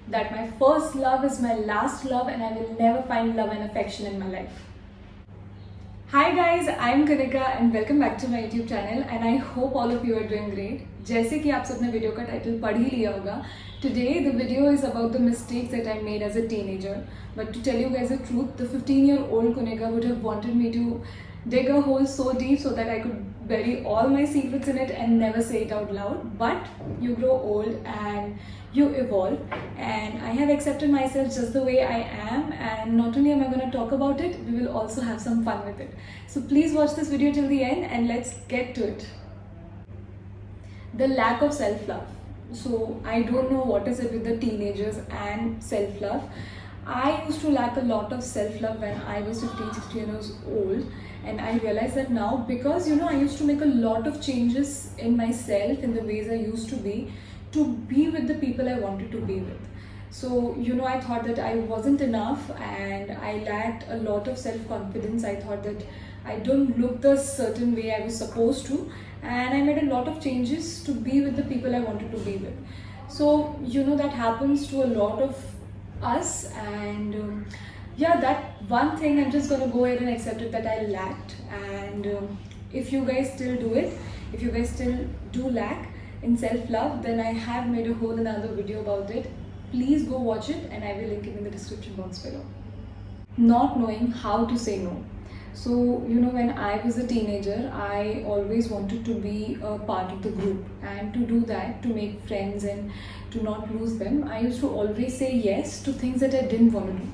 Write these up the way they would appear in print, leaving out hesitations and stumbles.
that my first love is my last love and I will never find love and affection in my life. Hi guys, I'm Kanika and welcome back to my YouTube channel and I hope all of you are doing great. जैसे कि आप सबने video का title पढ़ ही लिया होगा, today the video is about the mistakes that I made as a teenager. But to tell you guys the truth, the 15-year-old Kanika would have wanted me to dig a hole so deep so that I could bury all my secrets in it and never say it out loud. But you grow old and you evolve, and I have accepted myself just the way I am, and not only am I going to talk about it, we will also have some fun with it. So please watch this video till the end and let's get to it. The lack of self-love. So I don't know what is it with the teenagers and self-love. I used to lack a lot of self-love when I was 15, 16 years old, and I realized that now because I used to make a lot of changes in myself, in the ways I used to be with the people I wanted to be with. So I thought that I wasn't enough and I lacked a lot of self-confidence. I thought that I don't look the certain way I was supposed to, and I made a lot of changes to be with the people I wanted to be with. So that happens to a lot of us, and that one thing I'm just gonna go ahead and accept it that I lacked. And if you guys still do it, if you guys still do lack in self-love, then I have made a whole another video about it. Please go watch it and I will link it in the description box below. Not knowing how to say no. So when I was a teenager, I always wanted to be a part of the group, and to do that, to make friends and to not lose them, I used to always say yes to things that I didn't want to do.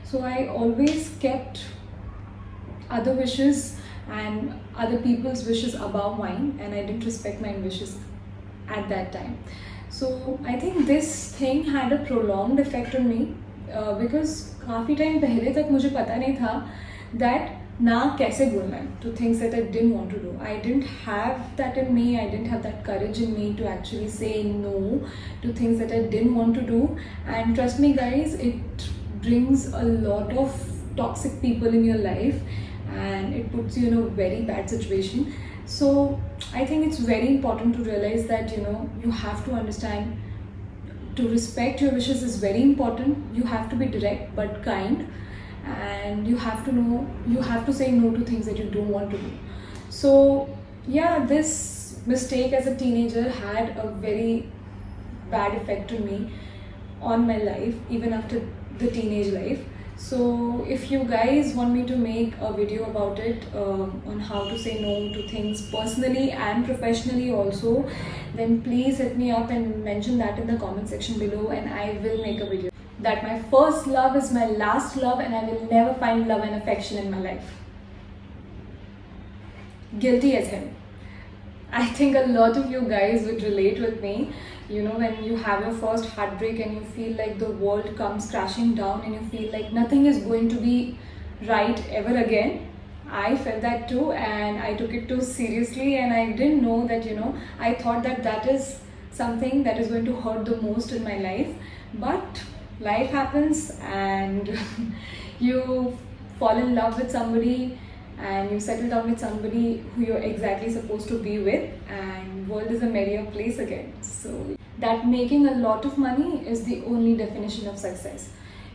So I always kept other wishes and other people's wishes above mine, and I didn't respect my wishes at that time. So I think this thing had a prolonged effect on me, because काफ़ी time पहले तक मुझे पता नहीं था that ना कैसे बोलना है to things that I didn't want to do. I didn't have that in me. I didn't have that courage in me to actually say no to things that I didn't want to do. And trust me guys, it brings a lot of toxic people in your life and it puts you in a very bad situation. So I think it's very important to realize that you have to understand, to respect your wishes is very important. You have to be direct but kind, and you have to know, you have to say no to things that you don't want to do. So this mistake as a teenager had a very bad effect on me, on my life, even after the teenage life. So if you guys want me to make a video about it, on how to say no to things personally and professionally also, then please hit me up and mention that in the comment section below and I will make a video. That my first love is my last love and I will never find love and affection in my life. Guilty as hell. I think a lot of you guys would relate with me. When you have your first heartbreak and you feel like the world comes crashing down and you feel like nothing is going to be right ever again. I felt that too, and I took it too seriously, and I didn't know that I thought that is something that is going to hurt the most in my life. But life happens and you fall in love with somebody and you settle down with somebody who you're exactly supposed to be with, and world is a merrier place again. So that making a lot of money is the only definition of success.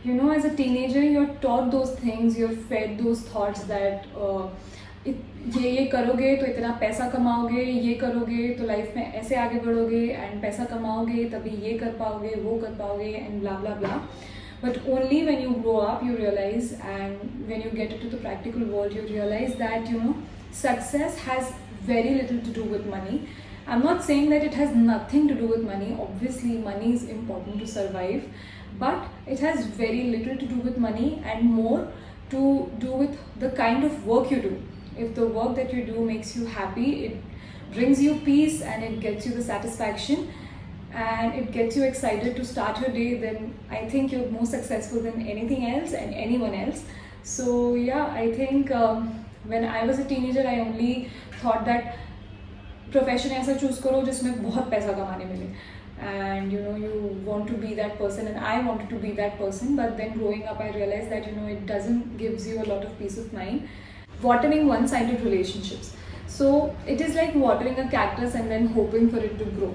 As a teenager, you're taught those things, you're fed those thoughts that ये करोगे तो इतना पैसा कमाओगे, ये करोगे तो life में ऐसे आगे बढ़ोगे, एंड पैसा कमाओगे तभी ये कर पाओगे, वो कर पाओगे, and blah blah blah. But only when you grow up you realize, and when you get into the practical world you realize that success has very little to do with money. I'm not saying that it has nothing to do with money. Obviously money is important to survive, but it has very little to do with money and more to do with the kind of work you do. If the work that you do makes you happy, it brings you peace and it gets you the satisfaction and it gets you excited to start your day, then I think you're more successful than anything else and anyone else. So I think when I was a teenager I only thought that profession ऐसा choose करो जिसमें बहुत पैसा कमाने मिले, and you want to be that person, and I wanted to be that person. But then growing up I realized that it doesn't gives you a lot of peace of mind. Watering one-sided relationships. So it is like watering a cactus and then hoping for it to grow.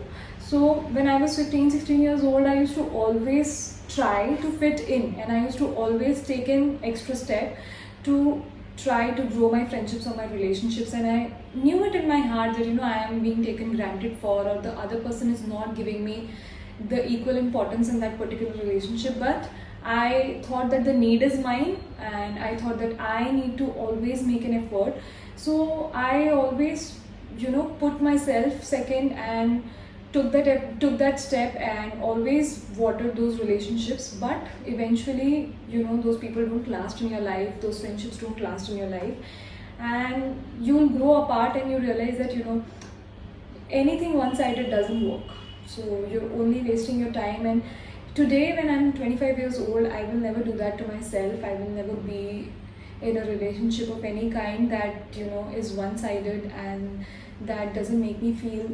So when I was 15, 16 years old, I used to always try to fit in, and I used to always take an extra step to try to grow my friendships or my relationships. And I knew it in my heart that I am being taken granted for, or the other person is not giving me the equal importance in that particular relationship. But I thought that the need is mine, and I thought that I need to always make an effort. So I always put myself second, and took that step, and always watered those relationships. But eventually, those people don't last in your life, those friendships don't last in your life, and you'll grow apart, and you realize that anything one-sided doesn't work. So you're only wasting your time. And today, when I'm 25 years old, I will never do that to myself. I will never be in a relationship of any kind that is one-sided, and that doesn't make me feel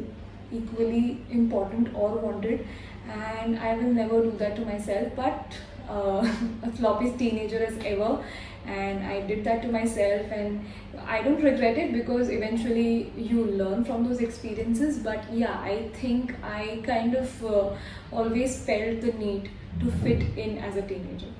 equally important or wanted. And I will never do that to myself. But a floppiest teenager as ever, and I did that to myself, and I don't regret it, because eventually you learn from those experiences. But yeah, I think I kind of always felt the need to fit in as a teenager.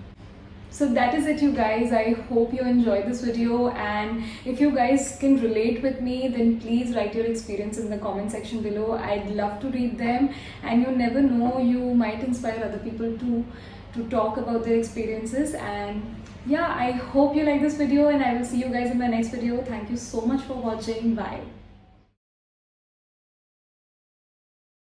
So that is it, you guys. I hope you enjoyed this video, and if you guys can relate with me, then please write your experience in the comment section below. I'd love to read them, and you never know, you might inspire other people to talk about their experiences. And yeah, I hope you like this video, and I will see you guys in my next video. Thank you so much for watching. Bye.